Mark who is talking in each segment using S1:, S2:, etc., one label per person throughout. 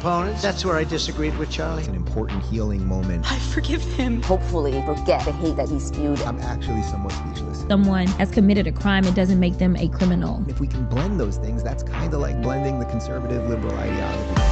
S1: opponents. That's where I disagreed with Charlie.
S2: It's an important healing moment.
S3: I forgive him.
S4: Hopefully forget the hate that he spewed.
S2: I'm actually somewhat speechless.
S5: Someone has committed a crime, it doesn't make them a criminal.
S2: If we can blend those things, that's kind of like blending the conservative liberal ideology.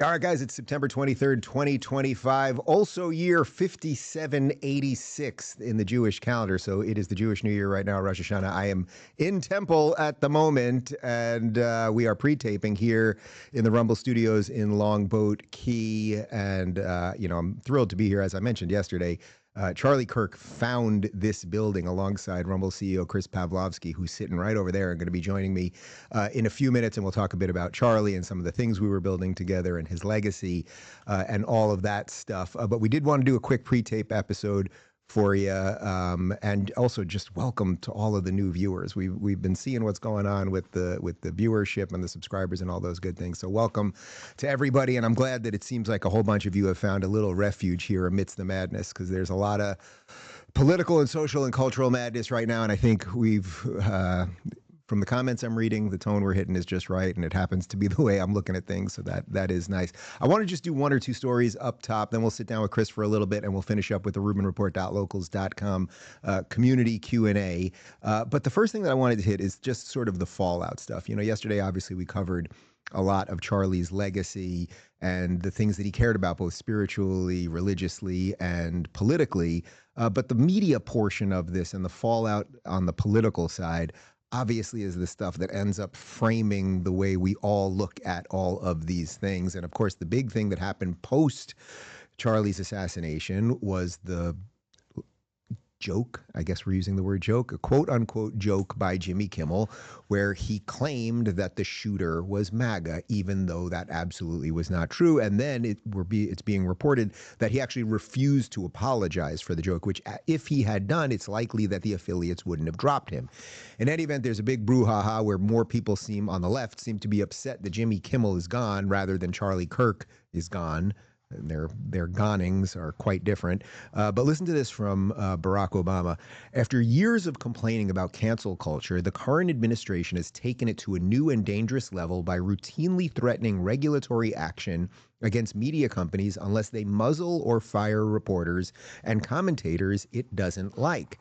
S2: All right, guys, it's September 23rd, 2025, also year 5786 in the Jewish calendar. So it is the Jewish New Year right now, Rosh Hashanah. I am in Temple at the moment, and we are pre-taping here in the Rumble Studios in Longboat Key. And, I'm thrilled to be here. As I mentioned yesterday, Charlie Kirk found this building alongside Rumble CEO Chris Pavlovski, who's sitting right over there and going to be joining me in a few minutes. And we'll talk a bit about Charlie and some of the things we were building together and his legacy and all of that stuff. But we did want to do a quick pre-tape episode for you, and also just welcome to all of the new viewers. We've been seeing what's going on with the viewership and the subscribers and all those good things. So welcome to everybody, and I'm glad that it seems like a whole bunch of you have found a little refuge here amidst the madness, because there's a lot of political and social and cultural madness right now, and I think we've from the comments I'm reading, the tone we're hitting is just right, and it happens to be the way I'm looking at things, so that is nice. I want to just do one or two stories up top, then we'll sit down with Chris for a little bit, and we'll finish up with the Rubin Report Locals.com community Q&A. But the first thing that I wanted to hit is just sort of the fallout stuff. Yesterday, obviously, we covered a lot of Charlie's legacy and the things that he cared about, both spiritually, religiously, and politically. But the media portion of this and the fallout on the political side obviously is the stuff that ends up framing the way we all look at all of these things. And of course, the big thing that happened post Charlie's assassination was the joke, I guess we're using the word joke, a quote unquote joke by Jimmy Kimmel, where he claimed that the shooter was MAGA, even though that absolutely was not true. And then it's being reported that he actually refused to apologize for the joke, which if he had done, it's likely that the affiliates wouldn't have dropped him. In any event, there's a big brouhaha where more people on the left seem to be upset that Jimmy Kimmel is gone rather than Charlie Kirk is gone. Their gonings are quite different. But listen to this from Barack Obama. After years of complaining about cancel culture, the current administration has taken it to a new and dangerous level by routinely threatening regulatory action against media companies unless they muzzle or fire reporters and commentators it doesn't like.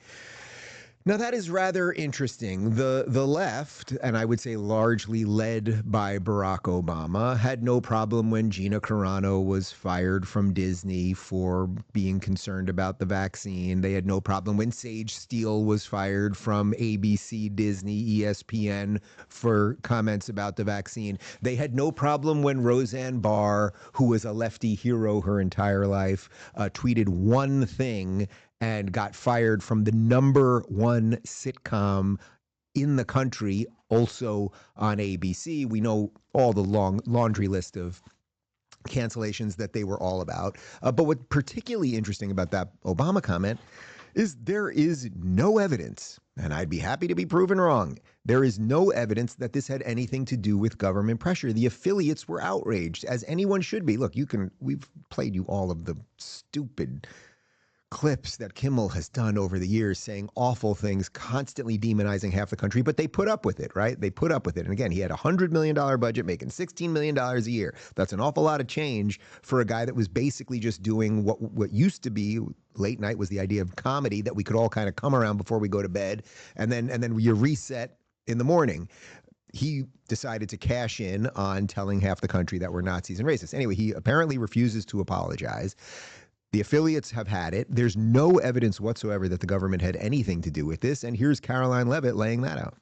S2: Now, that is rather interesting. The left, and I would say largely led by Barack Obama, had no problem when Gina Carano was fired from Disney for being concerned about the vaccine. They had no problem when Sage Steele was fired from ABC, Disney, ESPN for comments about the vaccine. They had no problem when Roseanne Barr, who was a lefty hero her entire life, tweeted one thing and got fired from the #1 sitcom in the country, also on ABC. We know all the long laundry list of cancellations that they were all about. But what's particularly interesting about that Obama comment is there is no evidence, and I'd be happy to be proven wrong, there is no evidence that this had anything to do with government pressure. The affiliates were outraged, as anyone should be. Look, we've played you all of the stupid clips that Kimmel has done over the years, saying awful things, constantly demonizing half the country, but they put up with it, right? They put up with it. And again, he had a $100 million budget, making $16 million a year. That's an awful lot of change for a guy that was basically just doing what used to be late night was the idea of comedy that we could all kind of come around before we go to bed, and then you reset in the morning. He decided to cash in on telling half the country that we're Nazis and racists. Anyway, he apparently refuses to apologize. The affiliates have had it. There's no evidence whatsoever that the government had anything to do with this. And here's Karoline Leavitt laying that out.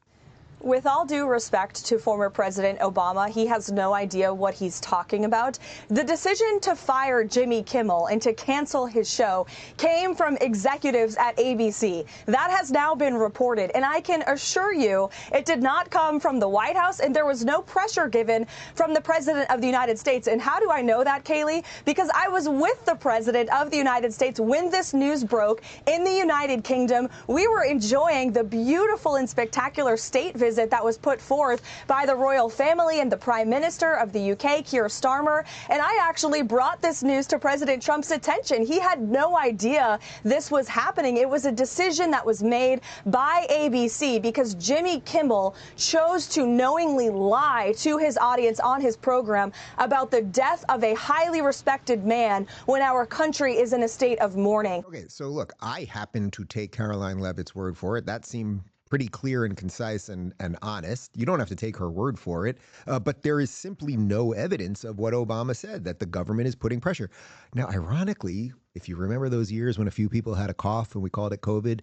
S3: With all due respect to former President Obama, he has no idea what he's talking about. The decision to fire Jimmy Kimmel and to cancel his show came from executives at ABC. That has now been reported, and I can assure you it did not come from the White House, and there was no pressure given from the President of the United States. And how do I know that, Kayleigh? Because I was with the President of the United States when this news broke in the United Kingdom. We were enjoying the beautiful and spectacular state visit that was put forth by the royal family and the Prime Minister of the UK, Keir Starmer. And I actually brought this news to President Trump's attention. He had no idea this was happening. It was a decision that was made by ABC because Jimmy Kimmel chose to knowingly lie to his audience on his program about the death of a highly respected man when our country is in a state of mourning.
S2: Okay, so look, I happen to take Karoline Leavitt's word for it. That seemed pretty clear and concise and honest. You don't have to take her word for it, but there is simply no evidence of what Obama said, that the government is putting pressure. Now, ironically, if you remember those years when a few people had a cough and we called it COVID,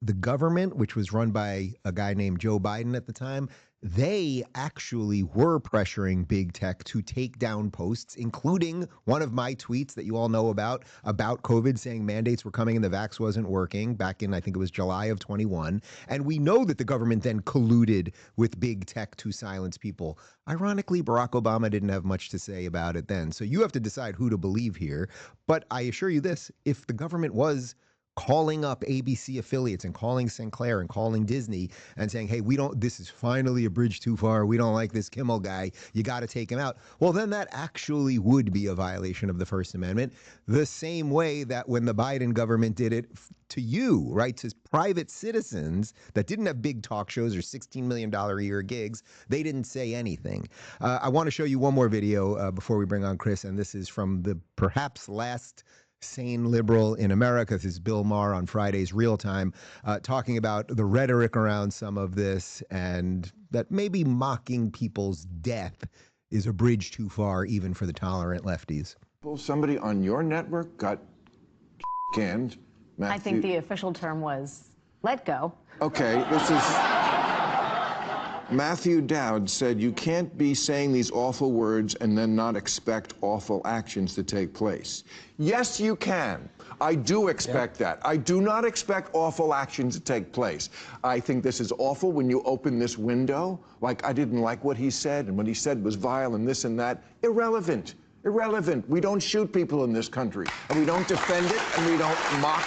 S2: the government, which was run by a guy named Joe Biden at the time, they actually were pressuring big tech to take down posts, including one of my tweets that you all know about COVID, saying mandates were coming and the vax wasn't working back in, I think it was July of 21. And we know that the government then colluded with big tech to silence people. Ironically, Barack Obama didn't have much to say about it then. So you have to decide who to believe here. But I assure you this, if the government was calling up ABC affiliates and calling Sinclair and calling Disney and saying, hey, this is finally a bridge too far. We don't like this Kimmel guy. You got to take him out. Well, then that actually would be a violation of the First Amendment, the same way that when the Biden government did it to you, right, to private citizens that didn't have big talk shows or $16 million a year gigs, they didn't say anything. I want to show you one more video before we bring on Chris, and this is from the perhaps last sane liberal in America. This is Bill Maher on Friday's Real Time, talking about the rhetoric around some of this and that maybe mocking people's death is a bridge too far, even for the tolerant lefties.
S6: Well, somebody on your network got canned.
S7: I think the official term was let go.
S6: Okay, this is Matthew Dowd said you can't be saying these awful words and then not expect awful actions to take place. Yes, you can. I do expect that. I do not expect awful actions to take place. I think this is awful when you open this window. Like, I didn't like what he said, and what he said was vile and this and that. Irrelevant. Irrelevant. We don't shoot people in this country, and we don't defend it, and we don't mock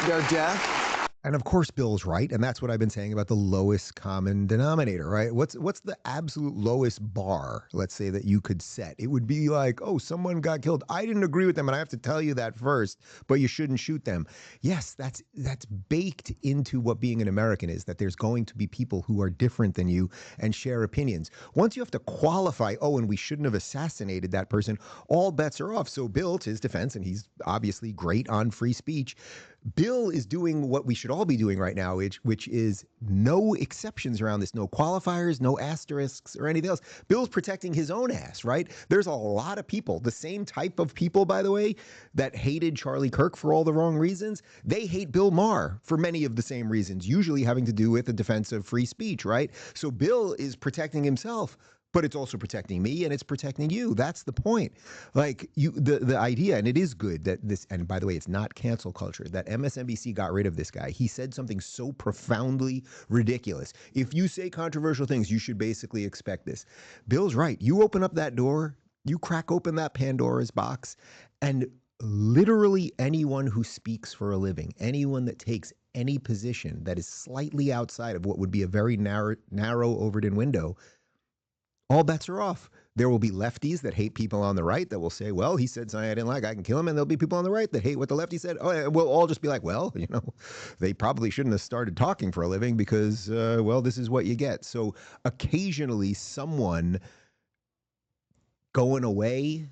S6: their death.
S2: And of course, Bill's right, and that's what I've been saying about the lowest common denominator, right? What's the absolute lowest bar, let's say, that you could set? It would be like, oh, someone got killed. I didn't agree with them, and I have to tell you that first, but you shouldn't shoot them. Yes, that's baked into what being an American is, that there's going to be people who are different than you and share opinions. Once you have to qualify, oh, and we shouldn't have assassinated that person, all bets are off. So Bill, to his defense, and he's obviously great on free speech, Bill is doing what we should all be doing right now, which is no exceptions around this, no qualifiers, no asterisks or anything else. Bill's protecting his own ass, right? There's a lot of people, the same type of people, by the way, that hated Charlie Kirk for all the wrong reasons. They hate Bill Maher for many of the same reasons, usually having to do with the defense of free speech, right? So Bill is protecting himself, but it's also protecting me and it's protecting you. That's the point. Like the idea, and it is good that this, and by the way, it's not cancel culture, that MSNBC got rid of this guy. He said something so profoundly ridiculous. If you say controversial things, you should basically expect this. Bill's right. You open up that door, you crack open that Pandora's box, and literally anyone who speaks for a living, anyone that takes any position that is slightly outside of what would be a very narrow Overton window, all bets are off. There will be lefties that hate people on the right that will say, well, he said something I didn't like, I can kill him. And there'll be people on the right that hate what the lefty said. Oh, and we'll all just be like, well, you know, they probably shouldn't have started talking for a living because, well, this is what you get. So occasionally someone going away,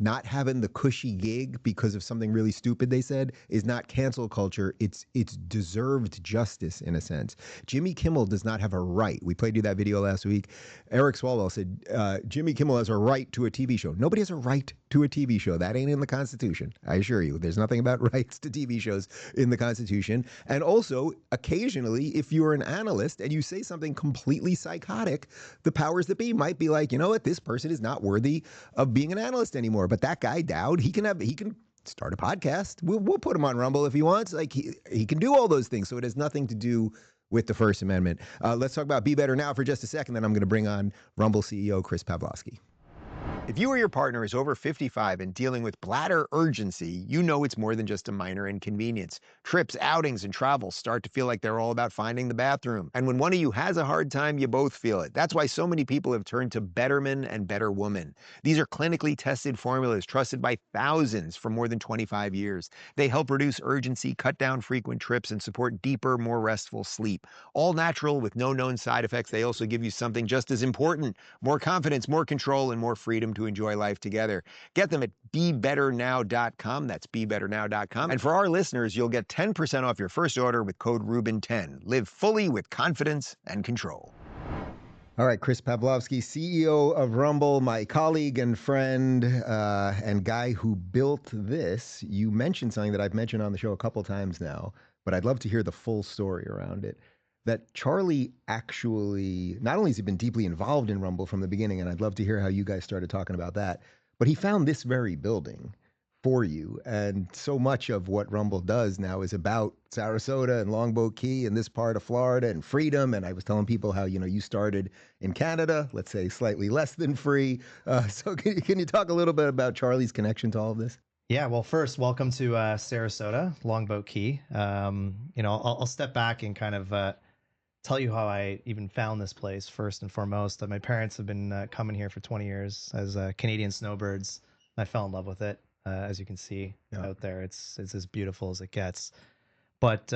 S2: not having the cushy gig because of something really stupid they said, is not cancel culture. It's deserved justice in a sense. Jimmy Kimmel does not have a right. We played you that video last week. Eric Swalwell said, Jimmy Kimmel has a right to a TV show. Nobody has a right to a TV show. That ain't in the Constitution, I assure you. There's nothing about rights to TV shows in the Constitution. And also, occasionally, if you're an analyst and you say something completely psychotic, the powers that be might be like, you know what, this person is not worthy of being an analyst anymore. But that guy, Dowd, he can start a podcast. We'll put him on Rumble if he wants. Like he can do all those things. So it has nothing to do with the First Amendment. Let's talk about Be Better Now for just a second. Then I'm going to bring on Rumble CEO Chris Pavlovski. If you or your partner is over 55 and dealing with bladder urgency, you know it's more than just a minor inconvenience. Trips, outings, and travels start to feel like they're all about finding the bathroom. And when one of you has a hard time, you both feel it. That's why so many people have turned to Betterman and Better Woman. These are clinically tested formulas trusted by thousands for more than 25 years. They help reduce urgency, cut down frequent trips, and support deeper, more restful sleep. All natural with no known side effects. They also give you something just as important: more confidence, more control, and more freedom to enjoy life together. Get them at BeBetterNow.com. That's BeBetterNow.com. And for our listeners, you'll get 10% off your first order with code Rubin10. Live fully with confidence and control. All right, Chris Pavlovski, CEO of Rumble, my colleague and friend, and guy who built this. You mentioned something that I've mentioned on the show a couple times now, but I'd love to hear the full story around it. That Charlie actually, not only has he been deeply involved in Rumble from the beginning, and I'd love to hear how you guys started talking about that, but he found this very building for you. And so much of what Rumble does now is about Sarasota and Longboat Key and this part of Florida and freedom. And I was telling people how, you started in Canada, let's say slightly less than free. So can you talk a little bit about Charlie's connection to all of this?
S8: Yeah, well, first, welcome to Sarasota, Longboat Key. I'll step back and kind of tell you how I even found this place first and foremost. My parents have been coming here for 20 years as Canadian snowbirds. I fell in love with it, as you can see out there. It's as beautiful as it gets. But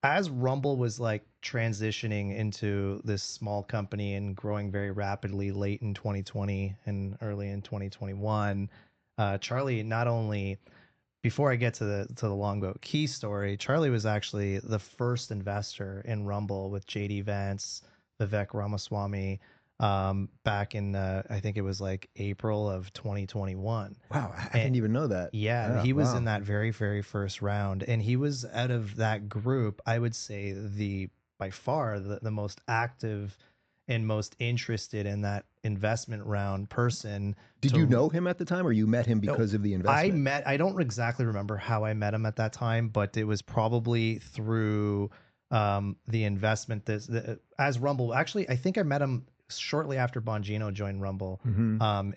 S8: as Rumble was like transitioning into this small company and growing very rapidly late in 2020 and early in 2021, Charlie not only, before I get to the Longboat Key story, Charlie was actually the first investor in Rumble with JD Vance, Vivek Ramaswamy, back in I think it was like April of 2021.
S2: Wow, I didn't even know that.
S8: Yeah, he was in that very, very first round, and he was out of that group, I would say by far the most active and most interested in that investment round person.
S2: Did you know him at the time, or you met him because of the investment?
S8: I don't exactly remember how I met him at that time, but it was probably through the investment as Rumble. Actually, I think I met him shortly after Bongino joined Rumble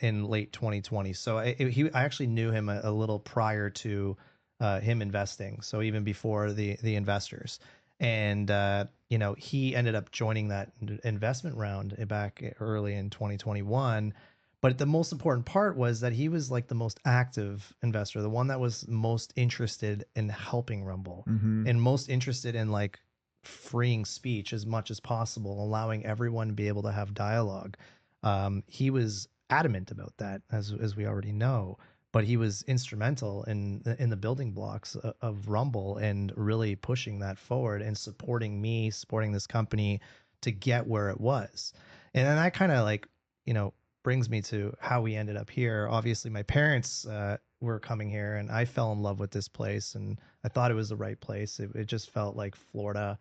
S8: in late 2020. So I actually knew him a little prior to him investing. So even before the investors. And, he ended up joining that investment round back early in 2021. But the most important part was that he was like the most active investor, the one that was most interested in helping Rumble and most interested in like freeing speech as much as possible, allowing everyone to be able to have dialogue. He was adamant about that, as we already know. But he was instrumental in the building blocks of Rumble and really pushing that forward and supporting me, supporting this company to get where it was. And then that kind of brings me to how we ended up here. Obviously, my parents were coming here, and I fell in love with this place, and I thought it was the right place. It just felt like Florida.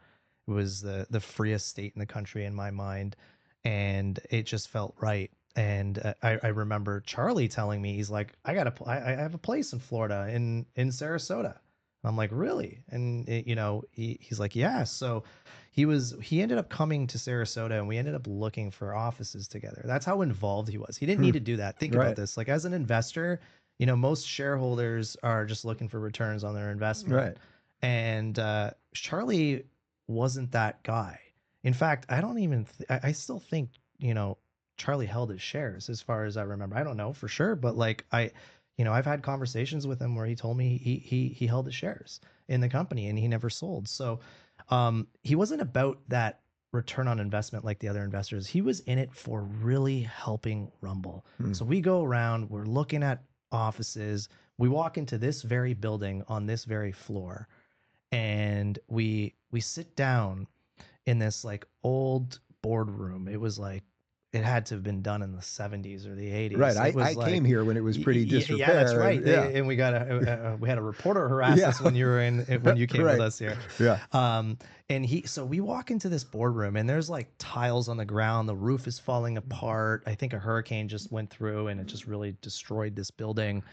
S8: It was the freest state in the country in my mind, and it just felt right. And I remember Charlie telling me, he's like, I have a place in Florida in Sarasota. And I'm like, really? And he's like, yeah. So he ended up coming to Sarasota, and we ended up looking for offices together. That's how involved he was. He didn't need to do that. Think about this. Like, as an investor, most shareholders are just looking for returns on their investment.
S2: Right.
S8: And Charlie wasn't that guy. In fact, I still think, Charlie held his shares as far as I remember. I don't know for sure, but I've had conversations with him where he told me he held his shares in the company and he never sold. So he wasn't about that return on investment like the other investors. He was in it for really helping Rumble. So we go around, we're looking at offices, we walk into this very building on this very floor, and we sit down in this like old boardroom. It was like it had to have been done in the 70s or the 80s.
S2: Right.
S8: I
S2: came here when it was pretty disrepair.
S8: Yeah, that's right.
S2: Yeah.
S8: And we got we had a reporter harass us when you were when you came
S2: Right.
S8: with us here.
S2: Yeah.
S8: So we walk into this boardroom and there's like tiles on the ground. The roof is falling apart. I think a hurricane just went through and it just really destroyed this building.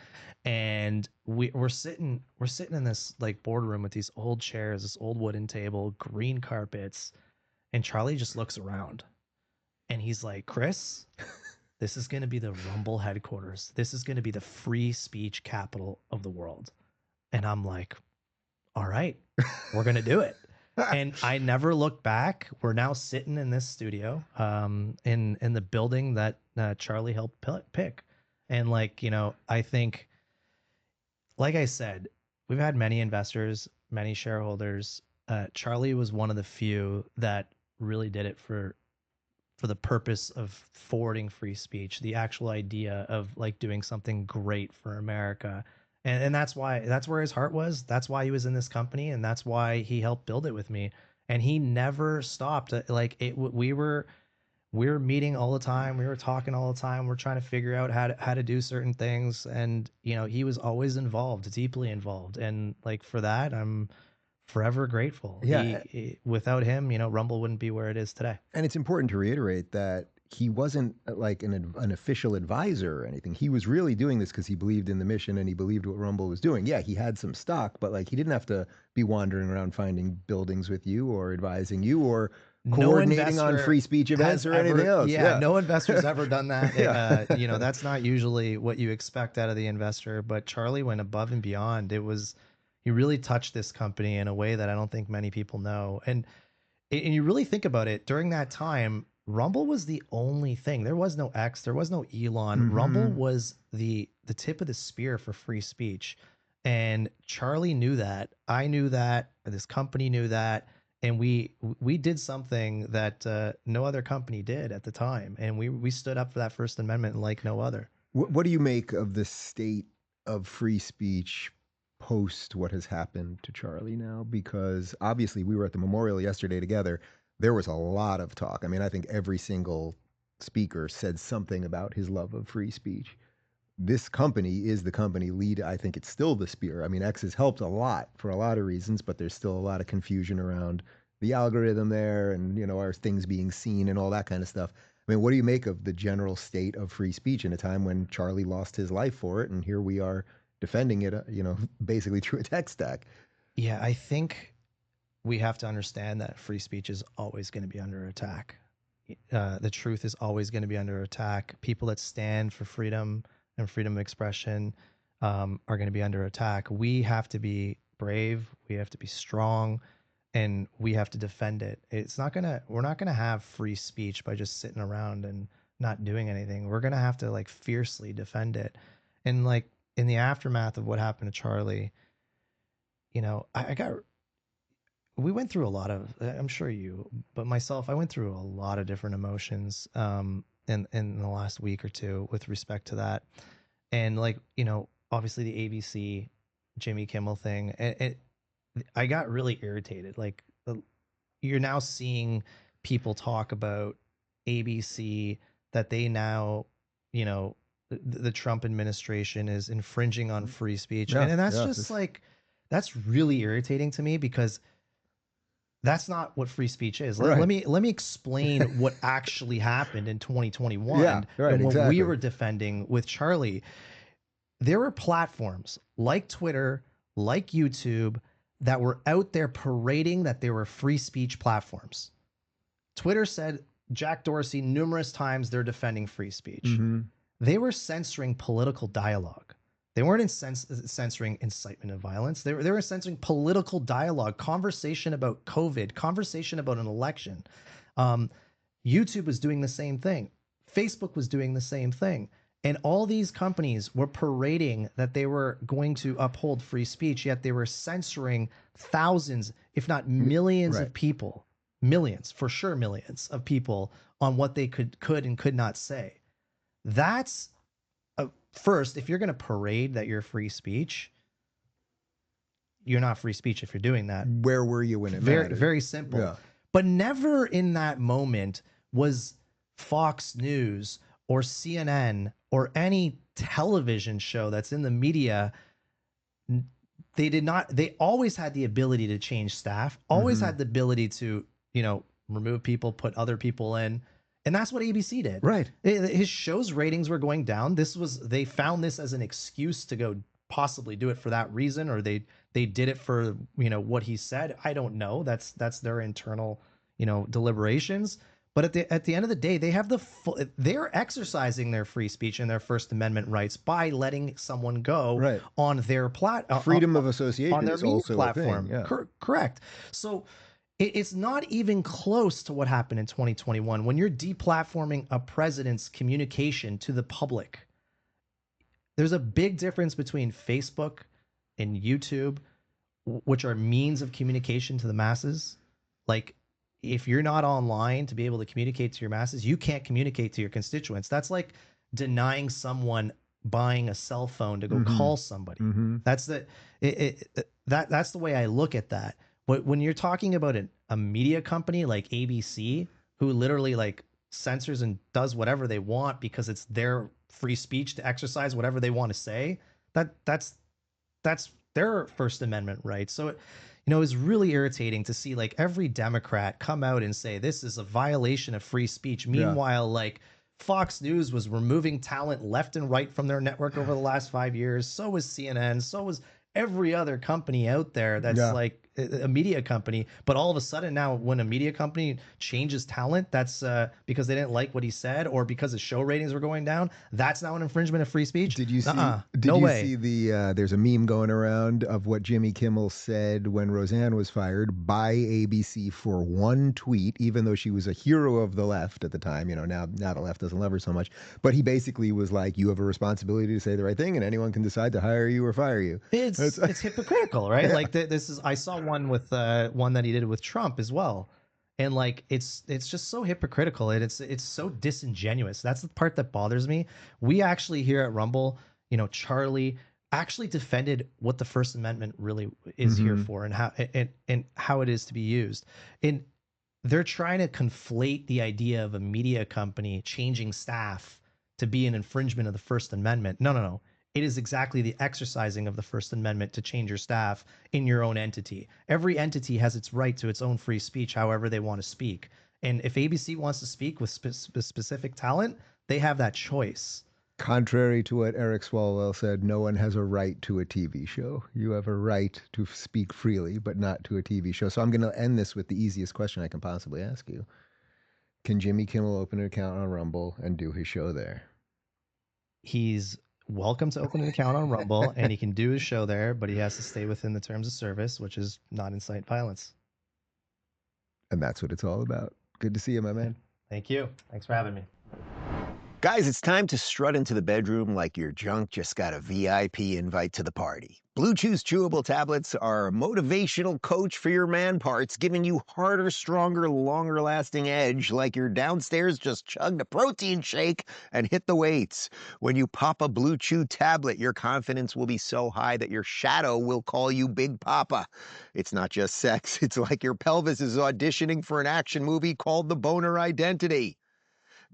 S8: And we're sitting in this like boardroom with these old chairs, this old wooden table, green carpets, and Charlie just looks around. And he's like, Chris, this is going to be the Rumble headquarters. This is going to be the free speech capital of the world. And I'm like, all right, we're going to do it. And I never looked back. We're now sitting in this studio in the building that Charlie helped pick. And like, I think, like I said, we've had many investors, many shareholders. Charlie was one of the few that really did it for the purpose of forwarding free speech, the actual idea of like doing something great for America. And that's where his heart was. That's why he was in this company. And that's why he helped build it with me. And he never stopped. We were meeting all the time. We were talking all the time. We're trying to figure out how to do certain things. And, he was always involved, deeply involved. And like, for that, I'm forever grateful.
S2: Yeah.
S8: Without him, Rumble wouldn't be where it is today.
S2: And it's important to reiterate that he wasn't like an official advisor or anything. He was really doing this because he believed in the mission and he believed what Rumble was doing. Yeah, he had some stock, but like he didn't have to be wandering around finding buildings with you or advising you or coordinating on free speech events or anything else.
S8: Yeah, no investor's ever done that. That's not usually what you expect out of the investor, but Charlie went above and beyond. He really touched this company in a way that I don't think many people know. And you really think about it, during that time, Rumble was the only thing. There was no X, there was no Elon.
S2: Mm-hmm.
S8: Rumble was the tip of the spear for free speech. And Charlie knew that. I knew that. This company knew that. And we did something that no other company did at the time. And we stood up for that First Amendment like no other.
S2: What do you make of the state of free speech post what has happened to Charlie now? Because obviously we were at the memorial yesterday together. There was a lot of talk. I mean, I think every single speaker said something about his love of free speech. This company is the company lead. I think it's still the spear. I mean, X has helped a lot for a lot of reasons, but there's still a lot of confusion around the algorithm there and, are things being seen and all that kind of stuff. I mean, what do you make of the general state of free speech in a time when Charlie lost his life for it? And here we are defending it, basically through a tech stack.
S8: Yeah, I think we have to understand that free speech is always going to be under attack. The truth is always going to be under attack. People that stand for freedom and freedom of expression are going to be under attack. We have to be brave. We have to be strong, and we have to defend it. We're not gonna have free speech by just sitting around and not doing anything. We're gonna have to like fiercely defend it. And like in the aftermath of what happened to Charlie, we went through a lot of, I'm sure you, but myself, I went through a lot of different emotions in the last week or two with respect to that. And like, obviously the ABC Jimmy Kimmel thing, I got really irritated. Like you're now seeing people talk about ABC, that they now, the Trump administration is infringing on free speech.
S2: Yeah,
S8: and that's that's really irritating to me, because that's not what free speech is.
S2: Right.
S8: Let me explain what actually happened in 2021
S2: Yeah, right,
S8: and what
S2: exactly.
S8: we were defending with Charlie. There were platforms like Twitter, like YouTube, that were out there parading that they were free speech platforms. Twitter said, Jack Dorsey, numerous times they're defending free speech.
S2: Mm-hmm.
S8: They were censoring political dialogue. They weren't censoring incitement of violence. They were censoring political dialogue, conversation about COVID, conversation about an election. YouTube was doing the same thing. Facebook was doing the same thing. And all these companies were parading that they were going to uphold free speech, yet they were censoring thousands, if not millions of people, millions, for sure millions of people on what they could and could not say. That's first, if you're going to parade that you're free speech, you're not free speech if you're doing that.
S2: Where were you when it
S8: Very,
S2: mattered?
S8: very simple.
S2: Yeah.
S8: But never in that moment was Fox News or CNN or any television show that's in the media, they always had the ability to change staff, always had the ability to, remove people, put other people in. And that's what ABC did.
S2: Right.
S8: His show's ratings were going down. They found this as an excuse to go possibly do it for that reason, or they did it for, what he said. I don't know. That's their internal, deliberations. But at the end of the day, they have they're exercising their free speech and their First Amendment rights by letting someone go on their
S2: freedom of association
S8: on their
S2: is also
S8: platform.
S2: A thing, yeah.
S8: Correct. So it's not even close to what happened in 2021 when you're deplatforming a president's communication to the public. There's a big difference between Facebook and YouTube, which are means of communication to the masses. Like, if you're not online to be able to communicate to your masses, you can't communicate to your constituents. That's like denying someone buying a cell phone to go call somebody. That's that's the way I look at that. But when you're talking about a media company like ABC, who literally like censors and does whatever they want because it's their free speech to exercise whatever they want to say, that's their First Amendment right. So it was really irritating to see like every Democrat come out and say this is a violation of free speech. Meanwhile, like Fox News was removing talent left and right from their network over the last 5 years. So was CNN. So was every other company out there that's like a media company. But all of a sudden now, when a media company changes talent, that's because they didn't like what he said or because his show ratings were going down. That's now an infringement of free speech.
S2: Did you see?
S8: No way.
S2: See the? There's a meme going around of what Jimmy Kimmel said when Roseanne was fired by ABC for one tweet, even though she was a hero of the left at the time. Now the left doesn't love her so much. But he basically was like, "You have a responsibility to say the right thing, and anyone can decide to hire you or fire you."
S8: It's hypocritical, right? Yeah. Like this is. I saw one with one that he did with Trump as well, and like it's just so hypocritical and it's so disingenuous. That's the part that bothers me. We actually here at Rumble, Charlie actually defended what the First Amendment really is here for and how it is to be used. And they're trying to conflate the idea of a media company changing staff to be an infringement of the First Amendment. No. It is exactly the exercising of the First Amendment to change your staff in your own entity. Every entity has its right to its own free speech, however they want to speak. And if ABC wants to speak with specific talent, they have that choice.
S2: Contrary to what Eric Swalwell said, no one has a right to a TV show. You have a right to speak freely, but not to a TV show. So I'm going to end this with the easiest question I can possibly ask you. Can Jimmy Kimmel open an account on Rumble and do his show there?
S8: He's welcome to open an account on Rumble and he can do his show there, but he has to stay within the terms of service, which is not incite violence.
S2: And that's what it's all about. Good to see you, my man.
S8: Thank you. Thanks for having me.
S9: Guys, it's time to strut into the bedroom like your junk just got a VIP invite to the party. Blue Chew's chewable tablets are a motivational coach for your man parts, giving you harder, stronger, longer-lasting edge like you're downstairs just chugged a protein shake and hit the weights. When you pop a Blue Chew tablet, your confidence will be so high that your shadow will call you Big Papa. It's not just sex. It's like your pelvis is auditioning for an action movie called The Boner Identity.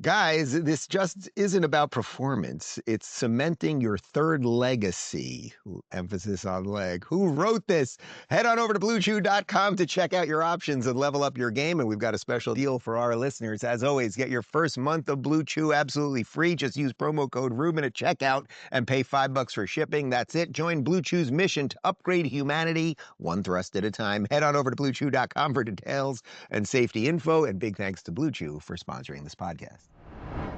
S9: Guys, this just isn't about performance. It's cementing your third legacy. Emphasis on leg. Who wrote this? Head on over to BlueChew.com to check out your options and level up your game. And we've got a special deal for our listeners. As always, get your first month of Blue Chew absolutely free. Just use promo code Rubin at checkout and pay $5 for shipping. That's it. Join Blue Chew's mission to upgrade humanity one thrust at a time. Head on over to BlueChew.com for details and safety info. And big thanks to Blue Chew for sponsoring this podcast.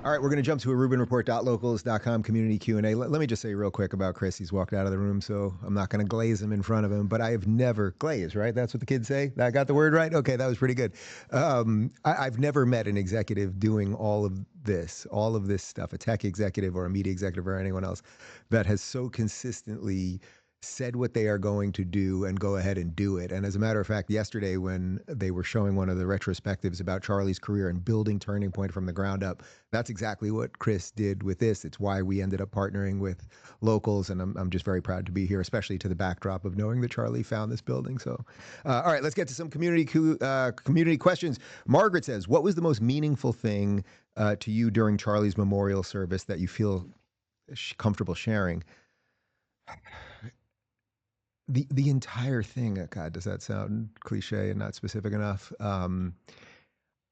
S2: All right, we're going to jump to a RubinReport.locals.com community Q&A. Let me just say real quick about Chris. He's walked out of the room, so I'm not going to glaze him in front of him. But I have never glazed, right? That's what the kids say? I got the word right? Okay, that was pretty good. I've never met an executive doing all of this stuff, a tech executive or a media executive or anyone else, that has so consistently said what they are going to do and go ahead and do it. And as a matter of fact, yesterday when they were showing one of the retrospectives about Charlie's career and building Turning Point from the ground up, that's exactly what Chris did with this. It's why we ended up partnering with Locals, and I'm just very proud to be here, especially to the backdrop of knowing that Charlie found this building. So, all right, let's get to some community questions. Margaret says, what was the most meaningful thing to you during Charlie's memorial service that you feel comfortable sharing? The entire thing, God, does that sound cliche and not specific enough?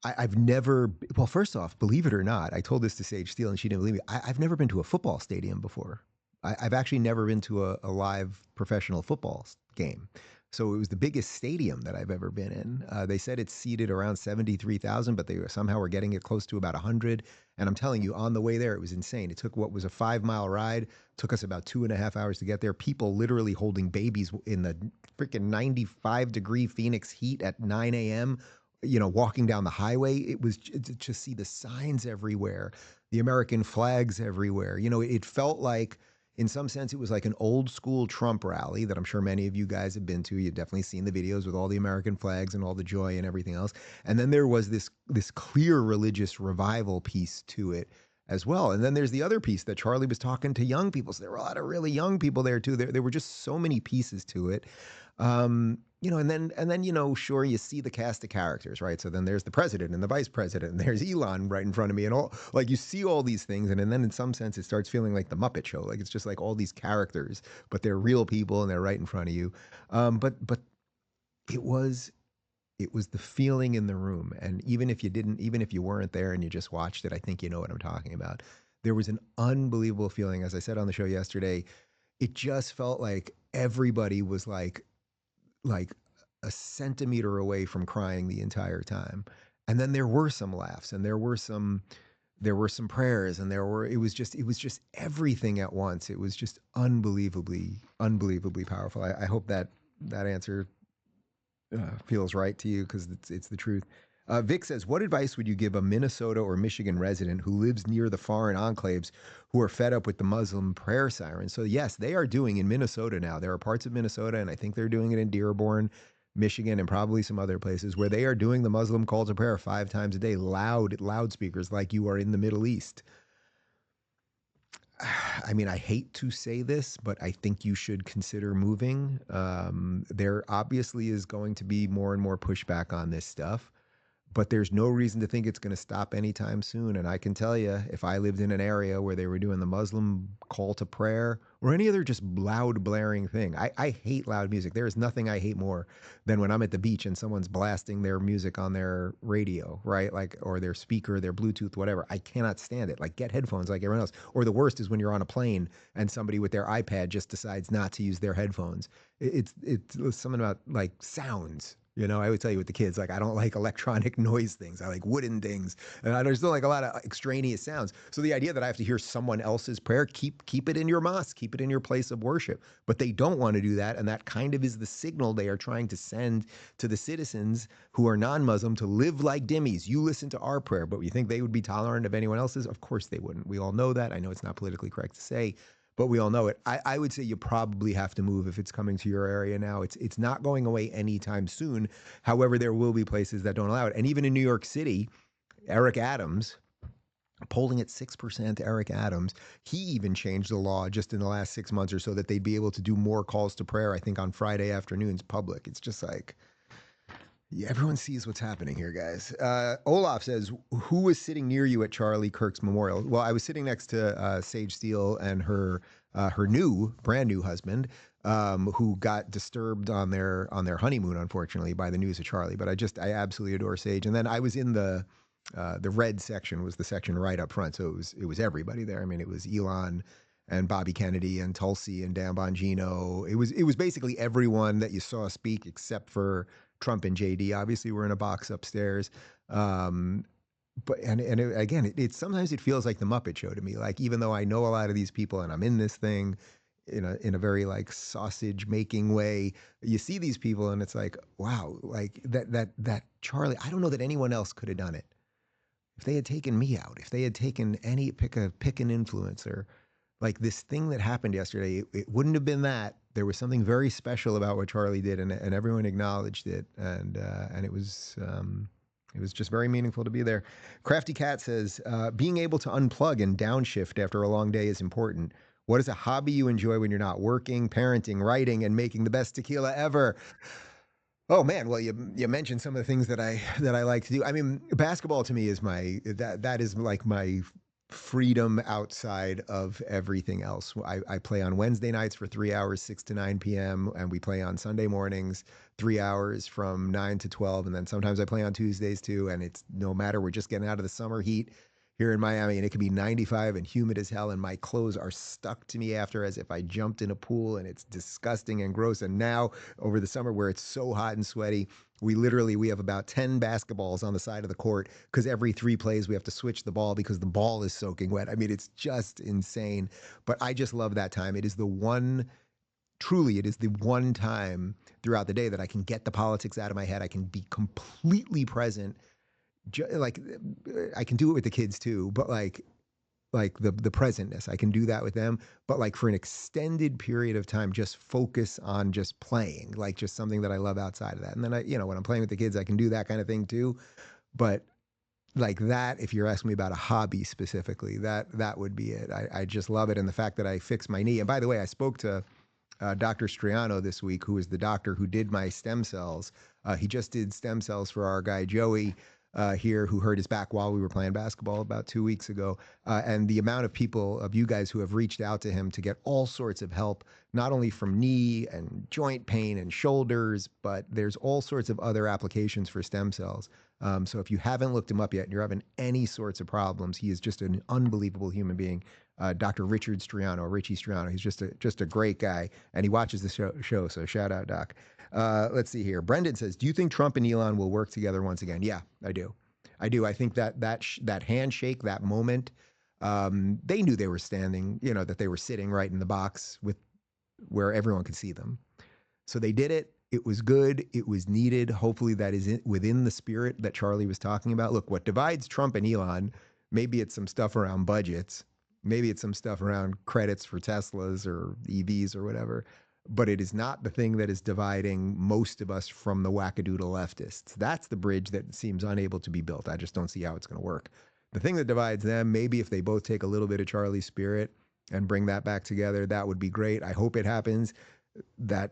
S2: I've never, well, first off, believe it or not, I told this to Sage Steele and she didn't believe me. I've never been to a football stadium before. I've actually never been to a live professional football game. So it was the biggest stadium that I've ever been in. They said it's seated around 73,000, but they somehow were getting it close to about 100. And I'm telling you, on the way there, it was insane. It took what was a 5-mile ride, took us about 2.5 hours to get there. People literally holding babies in the freaking 95-degree Phoenix heat at 9 a.m., walking down the highway. It was just see the signs everywhere, the American flags everywhere. It felt like, in some sense, it was like an old school Trump rally that I'm sure many of you guys have been to. You've definitely seen the videos with all the American flags and all the joy and everything else. And then there was this clear religious revival piece to it as well. And then there's the other piece that Charlie was talking to young people. So there were a lot of really young people there too. There were just so many pieces to it. And then, sure, you see the cast of characters, right? So then there's the president and the vice president, and there's Elon right in front of me, and all, like, you see all these things, and then in some sense it starts feeling like the Muppet Show. Like, it's just like all these characters, but they're real people and they're right in front of you. But it was the feeling in the room. And even if you weren't there and you just watched it, I think you know what I'm talking about. There was an unbelievable feeling. As I said on the show yesterday, it just felt like everybody was like a centimeter away from crying the entire time. And then there were some laughs, and there were some prayers, and it was just everything at once. It was just unbelievably powerful. I hope that answer feels right to you, because it's the truth. Vic says, what advice would you give a Minnesota or Michigan resident who lives near the foreign enclaves who are fed up with the Muslim prayer sirens? So yes, they are doing in Minnesota now. There are parts of Minnesota, and I think they're doing it in Dearborn, Michigan, and probably some other places, where they are doing the Muslim call to prayer 5 times a day, loudspeakers, like you are in the Middle East. I mean, I hate to say this, but I think you should consider moving. There obviously is going to be more and more pushback on this stuff, but there's no reason to think it's going to stop anytime soon. And I can tell you, if I lived in an area where they were doing the Muslim call to prayer or any other just loud blaring thing, I hate loud music. There is nothing I hate more than when I'm at the beach and someone's blasting their music on their radio, right? Like, or their speaker, their Bluetooth, whatever. I cannot stand it. Like, get headphones like everyone else. Or the worst is when you're on a plane and somebody with their iPad just decides not to use their headphones. It's something about like sounds. I would tell you with the kids, like, I don't like electronic noise things. I like wooden things. And I just don't like a lot of extraneous sounds. So the idea that I have to hear someone else's prayer, keep it in your mosque, keep it in your place of worship. But they don't want to do that. And that kind of is the signal they are trying to send to the citizens who are non-Muslim to live like dhimmis. You listen to our prayer, but you think they would be tolerant of anyone else's? Of course they wouldn't. We all know that. I know it's not politically correct to say, but we all know it. I would say you probably have to move if it's coming to your area now. It's not going away anytime soon. However, there will be places that don't allow it. And even in New York City, Eric Adams, polling at 6%, Eric Adams, he even changed the law just in the last 6 months or so that they'd be able to do more calls to prayer, I think, on Friday afternoons public. It's just like, yeah, everyone sees what's happening here, guys. Olaf says, who was sitting near you at Charlie Kirk's memorial? Well, I was sitting next to Sage Steele and her brand new husband, who got disturbed on their honeymoon, unfortunately, by the news of Charlie. But I absolutely adore Sage. And then I was in the red section, was the section right up front. So it was everybody there. I mean, it was Elon and Bobby Kennedy and Tulsi and Dan Bongino. It was basically everyone that you saw speak except for Trump and JD. Obviously, we're in a box upstairs. But again, sometimes it feels like the Muppet Show to me. Like, even though I know a lot of these people and I'm in this thing in a very like sausage making way, you see these people and it's like, wow, like that Charlie. I don't know that anyone else could have done it. If they had taken me out, if they had taken pick an influencer, like this thing that happened yesterday, it wouldn't have been that. there was something very special about what Charlie did, and everyone acknowledged it, and it was just very meaningful to be there. Crafty Cat says, being able to unplug and downshift after a long day is important. What is a hobby you enjoy when you're not working, parenting, writing, and making the best tequila ever? Oh man, well you mentioned some of the things that I like to do. I mean, basketball to me is that is like my freedom outside of everything else. I play on Wednesday nights for 3 hours, 6 to 9 p.m., and we play on Sunday mornings, 3 hours from 9 to 12, and then sometimes I play on Tuesdays too, and it's no matter, we're just getting out of the summer heat here in Miami, and it can be 95 and humid as hell, and my clothes are stuck to me after as if I jumped in a pool, and it's disgusting and gross. And now over the summer where it's so hot and sweaty, we have about 10 basketballs on the side of the court because every 3 plays we have to switch the ball because the ball is soaking wet. I mean, it's just insane. But I just love that time. It is the one time throughout the day that I can get the politics out of my head. I can be completely present. Like I can do it with the kids too, but like the presentness, I can do that with them. But like for an extended period of time, just focus on just playing, like just something that I love outside of that. And then when I'm playing with the kids, I can do that kind of thing too. But like that, if you're asking me about a hobby specifically, that would be it. I just love it. And the fact that I fixed my knee. And by the way, I spoke to Dr. Striano this week, who is the doctor who did my stem cells. He just did stem cells for our guy, Joey, here, who hurt his back while we were playing basketball about 2 weeks ago. And the amount of you guys who have reached out to him to get all sorts of help, not only from knee and joint pain and shoulders, but there's all sorts of other applications for stem cells. So if you haven't looked him up yet and you're having any sorts of problems, he is just an unbelievable human being. Dr. Richie Striano. He's just a great guy, and he watches the show. So shout out, Doc. Let's see here. Brendan says, do you think Trump and Elon will work together once again? Yeah, I do. I think that handshake, that moment, they knew they were standing, that they were sitting right in the box where everyone could see them. So they did it. It was good. It was needed. Hopefully that is within the spirit that Charlie was talking about. Look, what divides Trump and Elon, maybe it's some stuff around budgets. Maybe it's some stuff around credits for Teslas or EVs or whatever. But it is not the thing that is dividing most of us from the wackadoodle leftists. That's the bridge that seems unable to be built. I just don't see how it's going to work. The thing that divides them, maybe if they both take a little bit of Charlie's spirit and bring that back together, that would be great. I hope it happens. That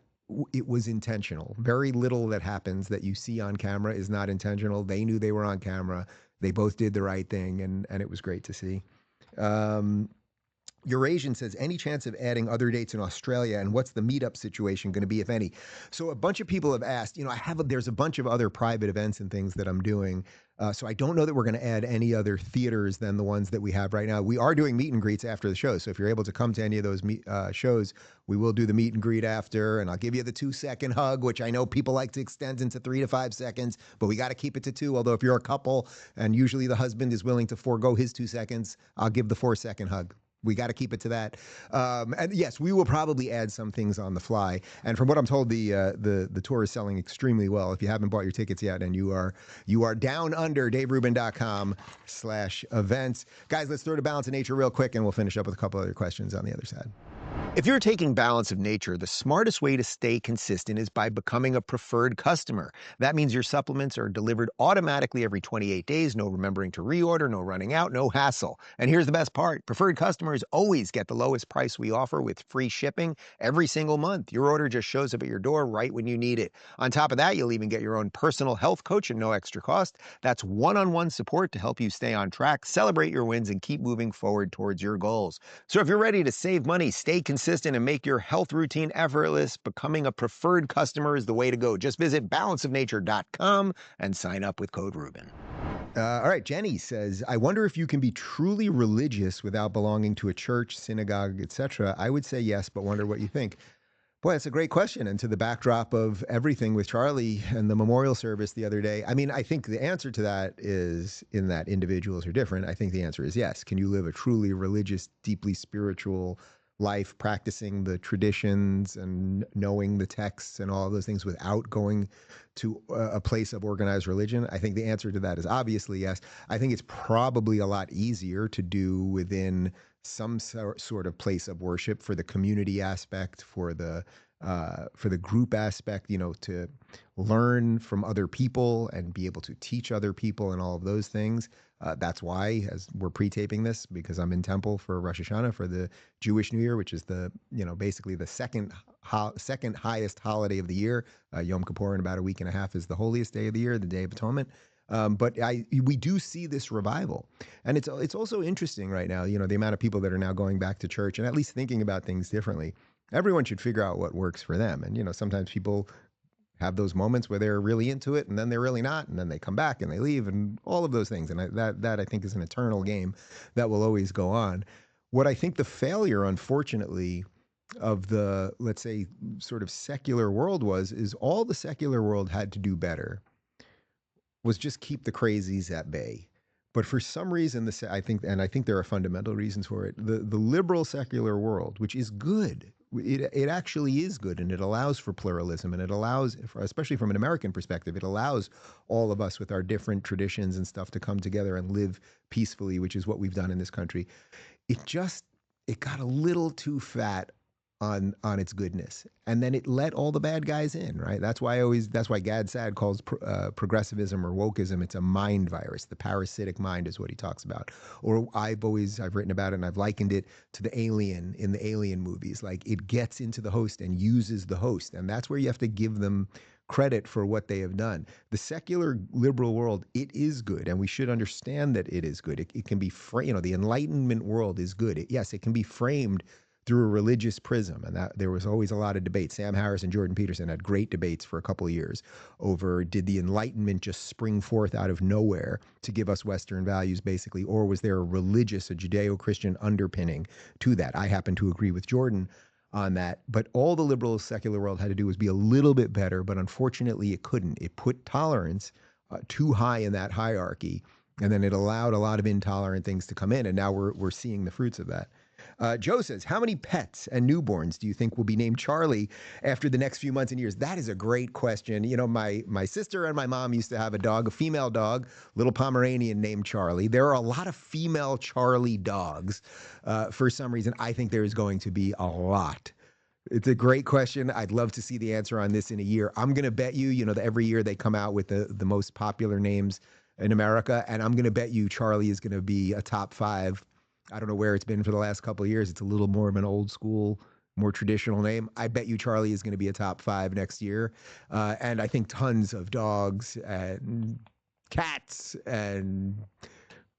S2: it was intentional. Very little that happens that you see on camera is not intentional. They knew they were on camera. They both did the right thing, and it was great to see. Eurasian says, any chance of adding other dates in Australia, and what's the meetup situation going to be, if any? So a bunch of people have asked, there's a bunch of other private events and things that I'm doing. So I don't know that we're going to add any other theaters than the ones that we have right now. We are doing meet and greets after the show. So if you're able to come to any of those shows, we will do the meet and greet after, and I'll give you the 2-second hug, which I know people like to extend into 3 to 5 seconds, but we got to keep it to 2. Although if you're a couple and usually the husband is willing to forego his 2 seconds, I'll give the 4-second hug. We got to keep it to that. And yes, we will probably add some things on the fly. And from what I'm told, the tour is selling extremely well. If you haven't bought your tickets yet and you are down under, daverubin.com/events. Guys, let's throw to Balance of Nature real quick, and we'll finish up with a couple other questions on the other side.
S9: If you're taking Balance of Nature, the smartest way to stay consistent is by becoming a preferred customer. That means your supplements are delivered automatically every 28 days, no remembering to reorder, no running out, no hassle. And here's the best part. Preferred customers always get the lowest price we offer with free shipping every single month. Your order just shows up at your door right when you need it. On top of that, you'll even get your own personal health coach at no extra cost. That's one-on-one support to help you stay on track, celebrate your wins, and keep moving forward towards your goals. So if you're ready to save money, stay consistent, and make your health routine effortless, becoming a preferred customer is the way to go. Just visit balanceofnature.com and sign up with code Rubin.
S2: All right, Jenny says, I wonder if you can be truly religious without belonging to a church, synagogue, etc. I would say yes, but wonder what you think. Boy, that's a great question. And to the backdrop of everything with Charlie and the memorial service the other day, I mean, I think the answer to that is in that individuals are different. I think the answer is yes. Can you live a truly religious, deeply spiritual life, practicing the traditions and knowing the texts and all of those things without going to a place of organized religion? I think the answer to that is obviously yes. I think it's probably a lot easier to do within some sort of place of worship for the community aspect, for the for the group aspect, to learn from other people and be able to teach other people and all of those things. That's why, as we're pre-taping this, because I'm in Temple for Rosh Hashanah, for the Jewish New Year, which is basically the second highest holiday of the year. Yom Kippur in about a week and a half is the holiest day of the year, the Day of Atonement. But we do see this revival, and it's also interesting right now. The amount of people that are now going back to church and at least thinking about things differently. Everyone should figure out what works for them, and sometimes people have those moments where they're really into it and then they're really not, and then they come back and they leave, and all of those things. And that I think is an eternal game that will always go on. What I think the failure, unfortunately, of the, let's say, sort of secular world is all the secular world had to do better was just keep the crazies at bay. But for some reason, I think there are fundamental reasons for it. The liberal secular world, which is good, it actually is good, and it allows for pluralism, and it allows, especially from an American perspective, it allows all of us with our different traditions and stuff to come together and live peacefully, which is what we've done in this country. It got a little too fat on its goodness, and then it let all the bad guys in, right? That's why Gad Saad calls progressivism or wokeism, it's a mind virus. The parasitic mind is what he talks about. Or I've written about it, and I've likened it to the alien in the Alien movies. Like, it gets into the host and uses the host, and that's where you have to give them credit for what they have done. The secular liberal world, it is good, and we should understand that it is good. It can be the Enlightenment world is good. Yes, it can be framed through a religious prism, and that there was always a lot of debate. Sam Harris and Jordan Peterson had great debates for a couple of years over, did the Enlightenment just spring forth out of nowhere to give us Western values, basically, or was there a Judeo-Christian underpinning to that? I happen to agree with Jordan on that, but all the liberal secular world had to do was be a little bit better, but unfortunately it couldn't. It put tolerance too high in that hierarchy, and then it allowed a lot of intolerant things to come in, and now we're seeing the fruits of that. Joe says, how many pets and newborns do you think will be named Charlie after the next few months and years? That is a great question. My sister and my mom used to have a dog, a female dog, little Pomeranian named Charlie. There are a lot of female Charlie dogs. For some reason, I think there's going to be a lot. It's a great question. I'd love to see the answer on this in a year. I'm going to bet you, that every year they come out with the most popular names in America, and I'm going to bet you Charlie is going to be a top 5. I don't know where it's been for the last couple of years. It's a little more of an old school, more traditional name. I bet you Charlie is going to be a top 5 next year. And I think tons of dogs and cats and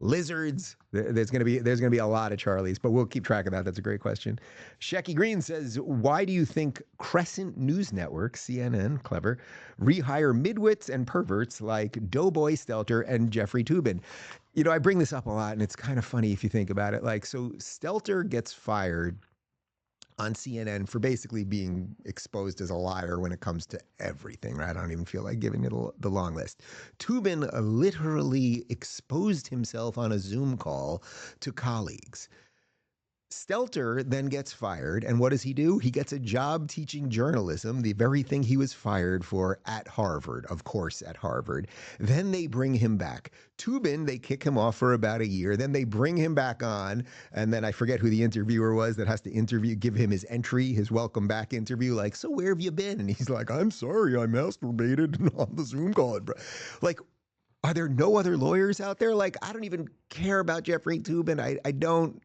S2: lizards. There's going to be a lot of Charlies, but we'll keep track of that. That's a great question. Shecky Green says, why do you think Crescent News Network, CNN, clever, rehire midwits and perverts like Doughboy Stelter and Jeffrey Toobin? I bring this up a lot, and it's kind of funny if you think about it. So Stelter gets fired on CNN for basically being exposed as a liar when it comes to everything, right? I don't even feel like giving it the long list. Toobin literally exposed himself on a Zoom call to colleagues. Stelter then gets fired, and what does he do? He gets a job teaching journalism, the very thing he was fired for at Harvard, of course, at Harvard. Then they bring him back. Toobin, they kick him off for about a year. Then they bring him back on, and then I forget who the interviewer was that has to give him his entry, his welcome back interview, like, so where have you been? And he's like, I'm sorry, I masturbated on the Zoom call. Like, are there no other lawyers out there? Like, I don't even care about Jeffrey Toobin. I don't.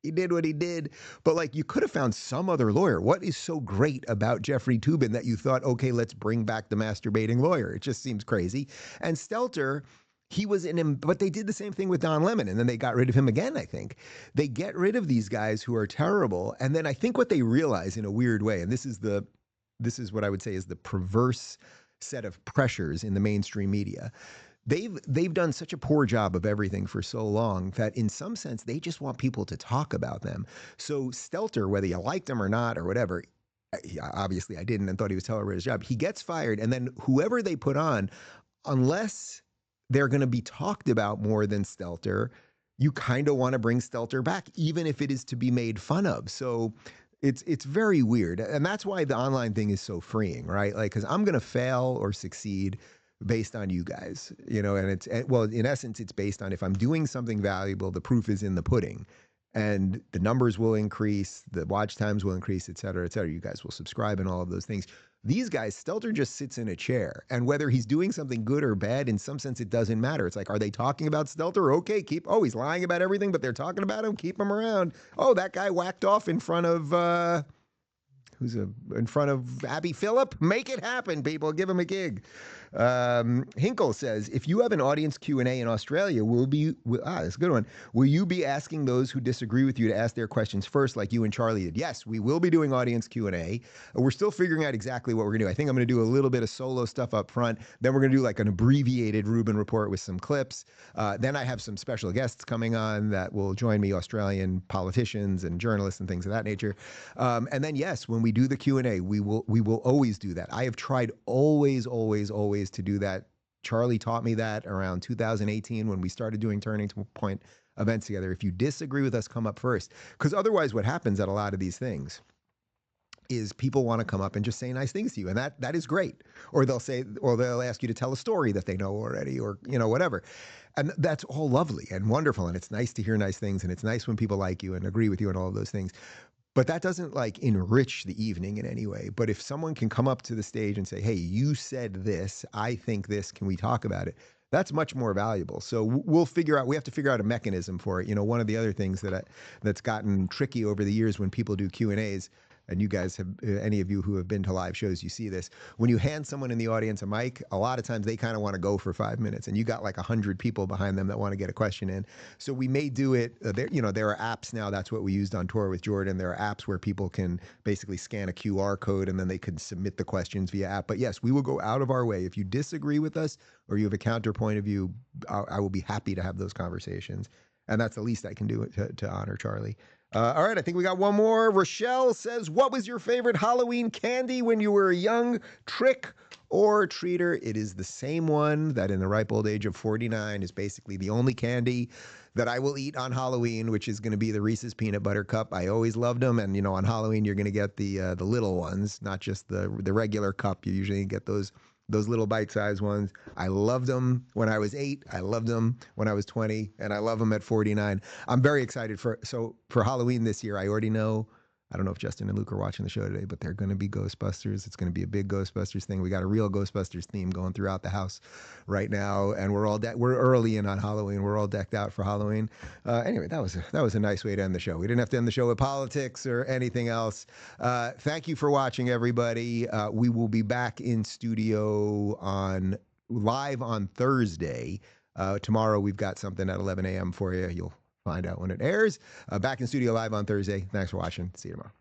S2: He did what he did, but you could have found some other lawyer. What is so great about Jeffrey Toobin that you thought, okay, let's bring back the masturbating lawyer? It just seems crazy. And Stelter, he was in him, but they did the same thing with Don Lemon, and then they got rid of him again, I think. They get rid of these guys who are terrible, and then I think what they realize in a weird way, and this is what I would say is the perverse set of pressures in the mainstream media. They've done such a poor job of everything for so long that in some sense they just want people to talk about them. So Stelter, whether you liked him or not or whatever, obviously I didn't and thought he was terrible at his job. He gets fired, and then whoever they put on, unless they're going to be talked about more than Stelter, you kind of want to bring Stelter back, even if it is to be made fun of. So it's very weird, and that's why the online thing is so freeing, right? Because I'm going to fail or succeed based on you guys, and in essence, it's based on if I'm doing something valuable, the proof is in the pudding. and the numbers will increase, the watch times will increase, et cetera, et cetera. You guys will subscribe and all of those things. These guys, Stelter just sits in a chair, and whether he's doing something good or bad, in some sense, it doesn't matter. It's like, are they talking about Stelter? Okay, he's lying about everything, but they're talking about him. Keep him around. Oh, that guy whacked off in front of in front of Abby Phillip. Make it happen, people. Give him a gig. Hinkle says, if you have an audience Q&A in Australia, that's a good one. Will you be asking those who disagree with you to ask their questions first, like you and Charlie did? Yes, we will be doing audience Q&A. We're still figuring out exactly what we're going to do. I think I'm going to do a little bit of solo stuff up front. Then we're going to do like an abbreviated Rubin Report with some clips. Then I have some special guests coming on that will join me, Australian politicians and journalists and things of that nature. And then, yes, when we do the Q&A, we will always do that. I have tried always to do that. Charlie taught me that around 2018 when we started doing Turning Point events together. If you disagree with us, come up first. Because otherwise what happens at a lot of these things is people want to come up and just say nice things to you. And that is great. Or they'll ask you to tell a story that they know already, or, whatever. And that's all lovely and wonderful. And it's nice to hear nice things. And it's nice when people like you and agree with you and all of those things. But that doesn't like enrich the evening in any way. But if someone can come up to the stage and say, hey, you said this, I think this, can we talk about it? That's much more valuable. So we have to figure out a mechanism for it. One of the other things that's gotten tricky over the years when people do Q&As, and you guys have, any of you who have been to live shows, you see this. When you hand someone in the audience a mic, a lot of times they kind of want to go for 5 minutes, and you got like 100 people behind them that want to get a question in. So we may do it, there are apps now, that's what we used on tour with Jordan. There are apps where people can basically scan a QR code and then they can submit the questions via app. But yes, we will go out of our way. If you disagree with us or you have a counterpoint of view, I will be happy to have those conversations. And that's the least I can do to honor Charlie. All right, I think we got one more. Rochelle says, what was your favorite Halloween candy when you were a young, trick or treater? It is the same one that in the ripe old age of 49 is basically the only candy that I will eat on Halloween, which is going to be the Reese's Peanut Butter Cup. I always loved them. And, on Halloween, you're going to get the little ones, not just the regular cup. You usually get those little bite-sized ones. I loved them when I was 8. I loved them when I was 20, and I love them at 49. I'm very excited for Halloween this year. I already know. I don't know if Justin and Luke are watching the show today, but they're going to be Ghostbusters. It's going to be a big Ghostbusters thing. We got a real Ghostbusters theme going throughout the house right now, and we're early in on Halloween. We're all decked out for Halloween. Anyway, that was a nice way to end the show. We didn't have to end the show with politics or anything else. Thank you for watching, everybody. We will be back in studio live on Thursday. Tomorrow we've got something at 11 a.m. for you. You'll find out when it airs. Back in studio live on Thursday. Thanks for watching. See you tomorrow.